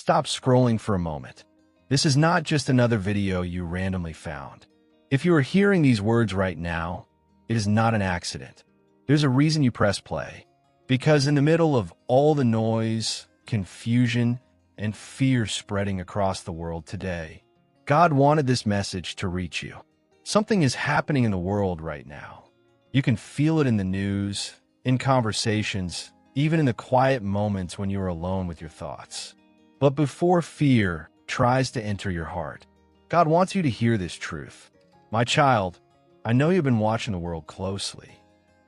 stop scrolling for a moment. This is not just another video you randomly found. If you are hearing these words right now, it is not an accident. There's a reason you press play. Because in the middle of all the noise, confusion, and fear spreading across the world today, God wanted this message to reach you. Something is happening in the world right now. You can feel it in the news, in conversations, even in the quiet moments when you are alone with your thoughts. But before fear tries to enter your heart, God wants you to hear this truth. My child, I know you've been watching the world closely.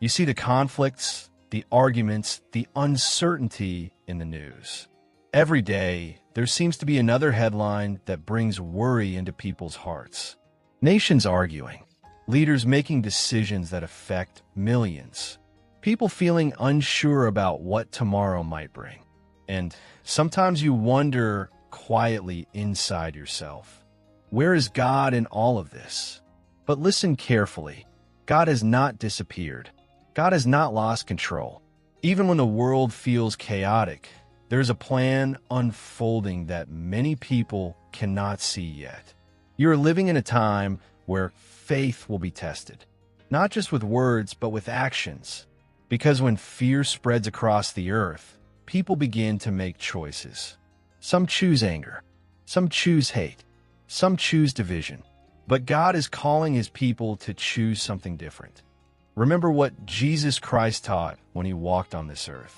You see the conflicts, the arguments, the uncertainty in the news. Every day, there seems to be another headline that brings worry into people's hearts. Nations arguing, leaders making decisions that affect millions, people feeling unsure about what tomorrow might bring. And sometimes you wonder quietly inside yourself, where is God in all of this? But listen carefully. God has not disappeared. God has not lost control. Even when the world feels chaotic, there's a plan unfolding that many people cannot see yet. You're living in a time where faith will be tested, not just with words, but with actions. Because when fear spreads across the earth, people begin to make choices. Some choose anger, some choose hate, some choose division. But God is calling his people to choose something different. Remember what Jesus Christ taught when he walked on this earth.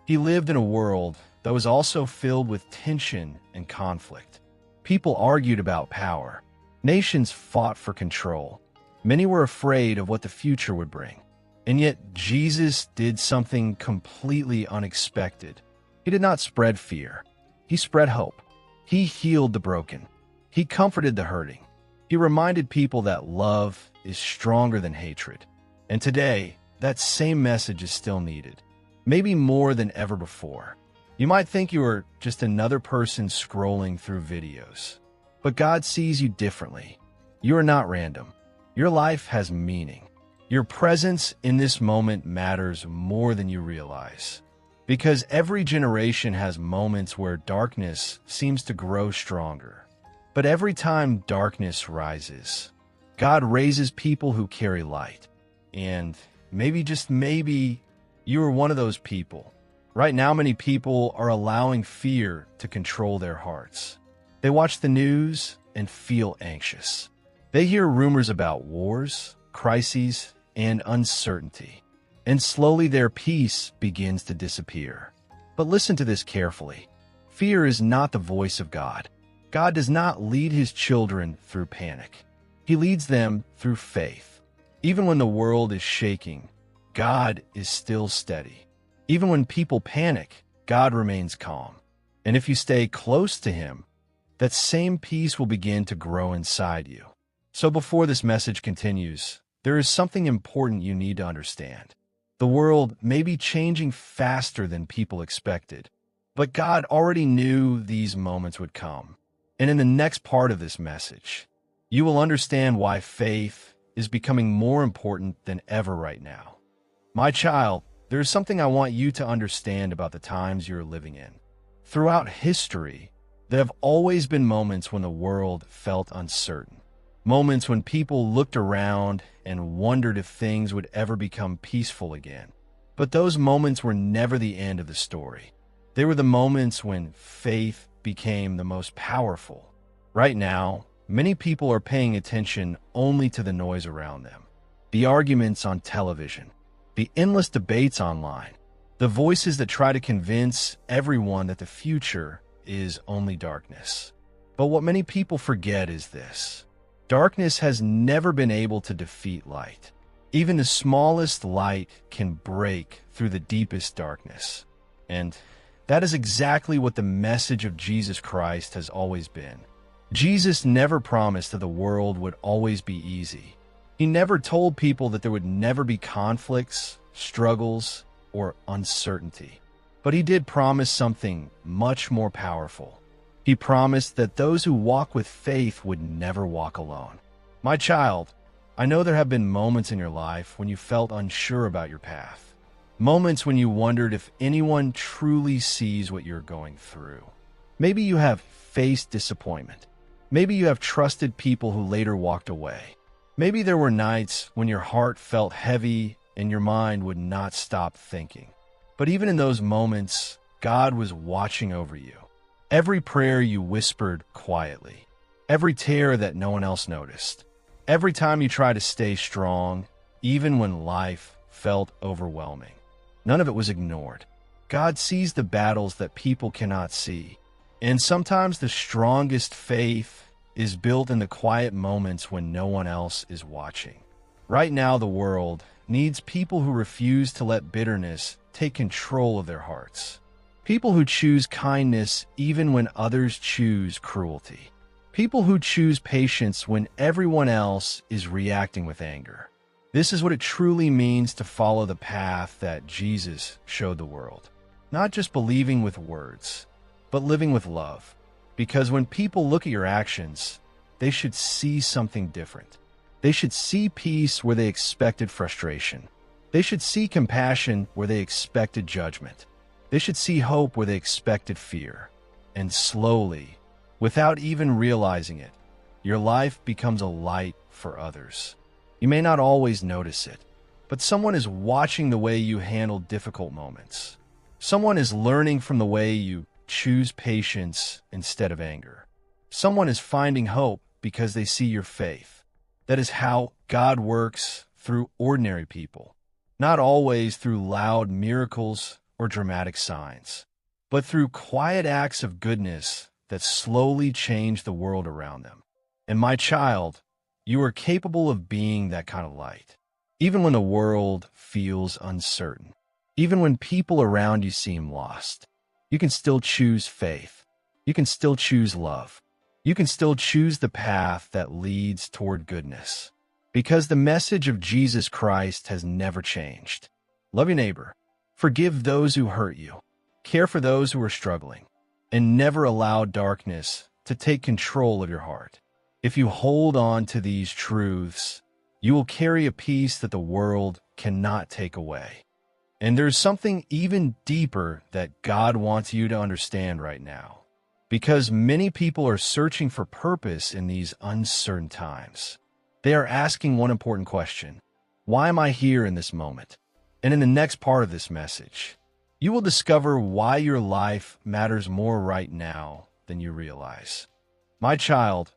He lived in a world that was also filled with tension and conflict. People argued about power. Nations fought for control. Many were afraid of what the future would bring. And yet Jesus did something completely unexpected. He did not spread fear. He spread hope. He healed the broken. He comforted the hurting. He reminded people that love is stronger than hatred. And today, that same message is still needed, maybe more than ever before. You might think you are just another person scrolling through videos, but God sees you differently. You are not random. Your life has meaning. Your presence in this moment matters more than you realize. Because every generation has moments where darkness seems to grow stronger. But every time darkness rises, God raises people who carry light. And maybe, just maybe, you are one of those people. Right now, many people are allowing fear to control their hearts. They watch the news and feel anxious. They hear rumors about wars, crises, and uncertainty. And slowly their peace begins to disappear. But listen to this carefully. Fear is not the voice of God. God does not lead his children through panic. He leads them through faith. Even when the world is shaking, God is still steady. Even when people panic, God remains calm. And if you stay close to him, that same peace will begin to grow inside you. So before this message continues, there is something important you need to understand. The world may be changing faster than people expected, but God already knew these moments would come. And in the next part of this message, you will understand why faith is becoming more important than ever right now. My child, there is something I want you to understand about the times you're living in. Throughout history, there have always been moments when the world felt uncertain. Moments when people looked around and wondered if things would ever become peaceful again. But those moments were never the end of the story. They were the moments when faith became the most powerful. Right now, many people are paying attention only to the noise around them. The arguments on television, the endless debates online, the voices that try to convince everyone that the future is only darkness. But what many people forget is this. Darkness has never been able to defeat light. Even the smallest light can break through the deepest darkness. And that is exactly what the message of Jesus Christ has always been. Jesus never promised that the world would always be easy. He never told people that there would never be conflicts, struggles, or uncertainty. But he did promise something much more powerful. He promised that those who walk with faith would never walk alone. My child, I know there have been moments in your life when you felt unsure about your path. Moments when you wondered if anyone truly sees what you're going through. Maybe you have faced disappointment. Maybe you have trusted people who later walked away. Maybe there were nights when your heart felt heavy and your mind would not stop thinking. But even in those moments, God was watching over you. Every prayer you whispered quietly, every tear that no one else noticed, every time you tried to stay strong, even when life felt overwhelming, none of it was ignored. God sees the battles that people cannot see. And sometimes the strongest faith is built in the quiet moments when no one else is watching. Right now, the world needs people who refuse to let bitterness take control of their hearts. People who choose kindness even when others choose cruelty. People who choose patience when everyone else is reacting with anger. This is what it truly means to follow the path that Jesus showed the world. Not just believing with words, but living with love. Because when people look at your actions, they should see something different. They should see peace where they expected frustration. They should see compassion where they expected judgment. They should see hope where they expected fear. And slowly, without even realizing it, your life becomes a light for others. You may not always notice it, but someone is watching the way you handle difficult moments. Someone is learning from the way you choose patience instead of anger. Someone is finding hope because they see your faith. That is how God works through ordinary people, not always through loud miracles or dramatic signs, but through quiet acts of goodness that slowly change the world around them. And my child, you are capable of being that kind of light, even when the world feels uncertain, even when people around you seem lost. You can still choose faith. You can still choose love. You can still choose the path that leads toward goodness. Because the message of Jesus Christ has never changed. Love your neighbor. Forgive those who hurt you. Care for those who are struggling. And never allow darkness to take control of your heart. If you hold on to these truths, you will carry a peace that the world cannot take away. And there's something even deeper that God wants you to understand right now. Because many people are searching for purpose in these uncertain times. They are asking one important question. Why am I here in this moment? And in the next part of this message, you will discover why your life matters more right now than you realize. My child,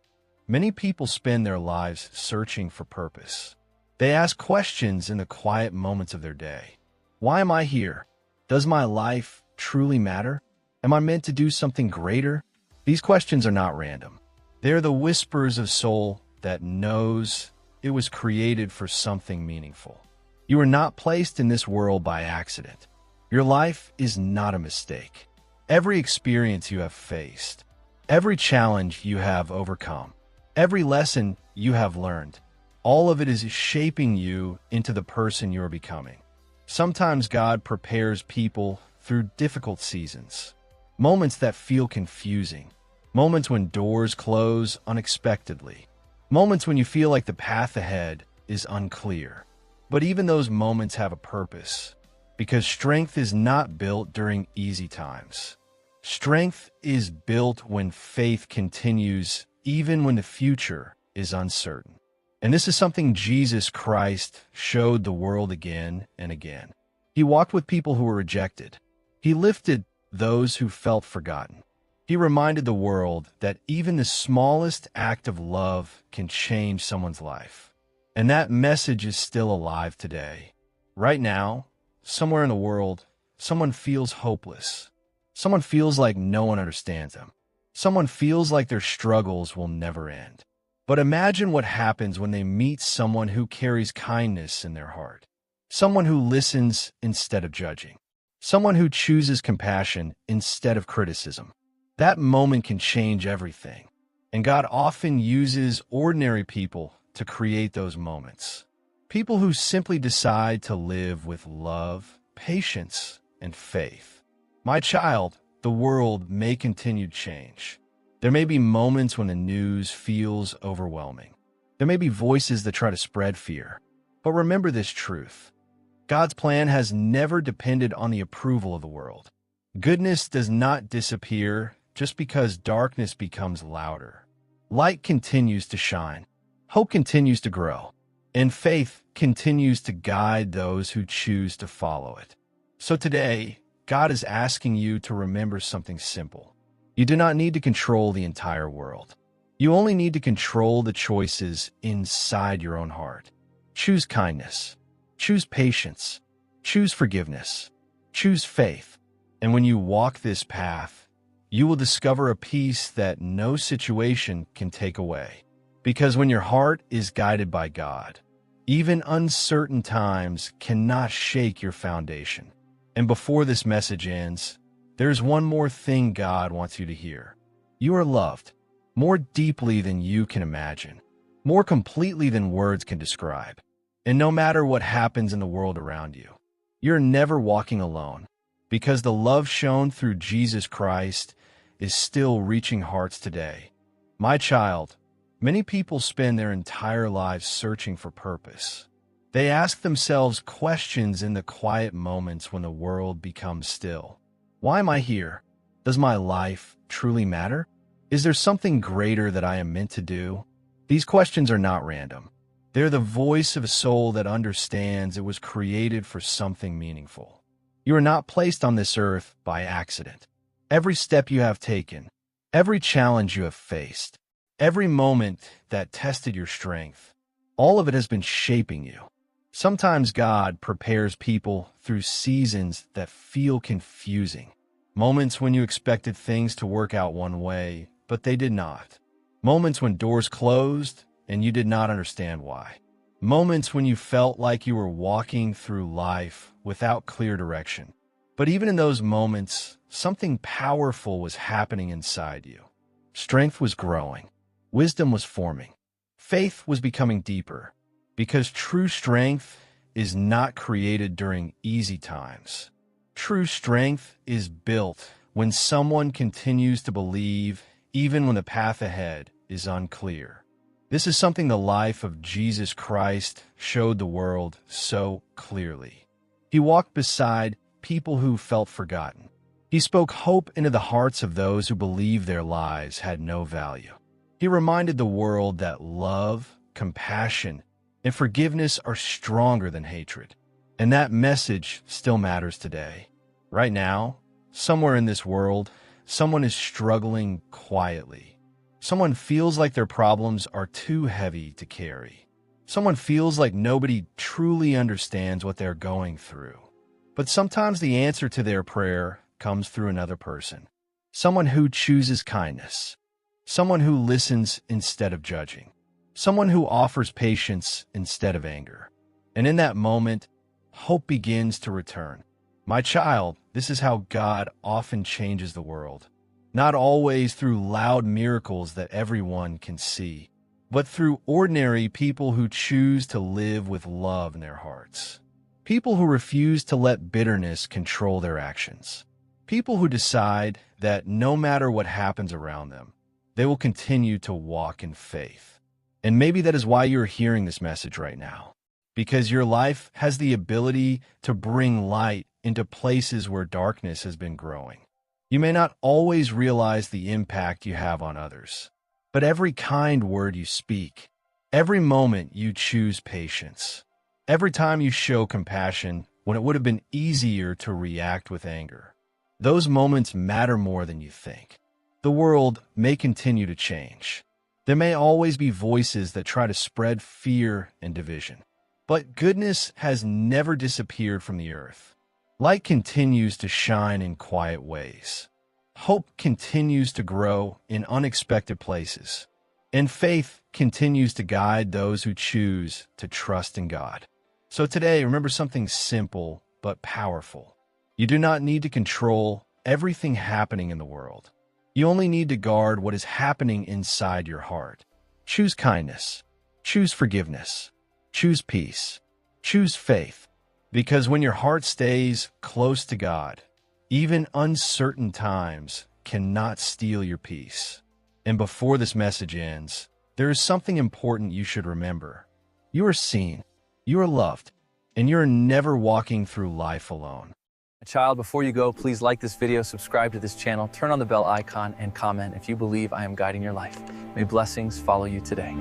many people spend their lives searching for purpose. They ask questions in the quiet moments of their day. Why am I here? Does my life truly matter? Am I meant to do something greater? These questions are not random. They're the whispers of soul that knows it was created for something meaningful. You are not placed in this world by accident. Your life is not a mistake. Every experience you have faced, every challenge you have overcome, every lesson you have learned, all of it is shaping you into the person you are becoming. Sometimes God prepares people through difficult seasons, moments that feel confusing, moments when doors close unexpectedly, moments when you feel like the path ahead is unclear. But even those moments have a purpose, because strength is not built during easy times. Strength is built when faith continues, even when the future is uncertain. And this is something Jesus Christ showed the world again and again. He walked with people who were rejected. He lifted those who felt forgotten. He reminded the world that even the smallest act of love can change someone's life. And that message is still alive today. Right now, somewhere in the world, someone feels hopeless. Someone feels like no one understands them. Someone feels like their struggles will never end. But imagine what happens when they meet someone who carries kindness in their heart. Someone who listens instead of judging. Someone who chooses compassion instead of criticism. That moment can change everything. And God often uses ordinary people to create those moments. People who simply decide to live with love, patience, and faith. My child, the world may continue to change. There may be moments when the news feels overwhelming. There may be voices that try to spread fear. But remember this truth. God's plan has never depended on the approval of the world. Goodness does not disappear just because darkness becomes louder. Light continues to shine, hope continues to grow, and faith continues to guide those who choose to follow it. So today, God is asking you to remember something simple. You do not need to control the entire world. You only need to control the choices inside your own heart. Choose kindness. Choose patience. Choose forgiveness. Choose faith. And when you walk this path, you will discover a peace that no situation can take away. Because when your heart is guided by God, even uncertain times cannot shake your foundation. And before this message ends, there's one more thing God wants you to hear. You are loved more deeply than you can imagine, more completely than words can describe. And no matter what happens in the world around you, you're never walking alone, because the love shown through Jesus Christ is still reaching hearts today. My child, many people spend their entire lives searching for purpose. They ask themselves questions in the quiet moments when the world becomes still. Why am I here? Does my life truly matter? Is there something greater that I am meant to do? These questions are not random. They're the voice of a soul that understands it was created for something meaningful. You are not placed on this earth by accident. Every step you have taken, every challenge you have faced, every moment that tested your strength, all of it has been shaping you. Sometimes God prepares people through seasons that feel confusing. Moments when you expected things to work out one way, but they did not. Moments when doors closed and you did not understand why. Moments when you felt like you were walking through life without clear direction. But even in those moments, something powerful was happening inside you. Strength was growing. Wisdom was forming. Faith was becoming deeper. Because true strength is not created during easy times. True strength is built when someone continues to believe even when the path ahead is unclear. This is something the life of Jesus Christ showed the world so clearly. He walked beside people who felt forgotten. He spoke hope into the hearts of those who believed their lives had no value. He reminded the world that love, compassion, and forgiveness are stronger than hatred. And that message still matters today. Right now, somewhere in this world, someone is struggling quietly. Someone feels like their problems are too heavy to carry. Someone feels like nobody truly understands what they're going through. But sometimes the answer to their prayer comes through another person. Someone who chooses kindness. Someone who listens instead of judging. Someone who offers patience instead of anger. And in that moment, hope begins to return. My child, this is how God often changes the world. Not always through loud miracles that everyone can see, but through ordinary people who choose to live with love in their hearts. People who refuse to let bitterness control their actions. People who decide that no matter what happens around them, they will continue to walk in faith. And maybe that is why you're hearing this message right now, because your life has the ability to bring light into places where darkness has been growing. You may not always realize the impact you have on others, but every kind word you speak, every moment you choose patience, every time you show compassion when it would have been easier to react with anger, those moments matter more than you think. The world may continue to change. There may always be voices that try to spread fear and division. But goodness has never disappeared from the earth. Light continues to shine in quiet ways. Hope continues to grow in unexpected places. And faith continues to guide those who choose to trust in God. So today, remember something simple but powerful. You do not need to control everything happening in the world. You only need to guard what is happening inside your heart. Choose kindness. Choose forgiveness. Choose peace. Choose faith. Because when your heart stays close to God, even uncertain times cannot steal your peace. And before this message ends, there is something important you should remember. You are seen, you are loved, and you are never walking through life alone. Child, before you go, please like this video, subscribe to this channel, turn on the bell icon, and comment if you believe I am guiding your life. May blessings follow you today.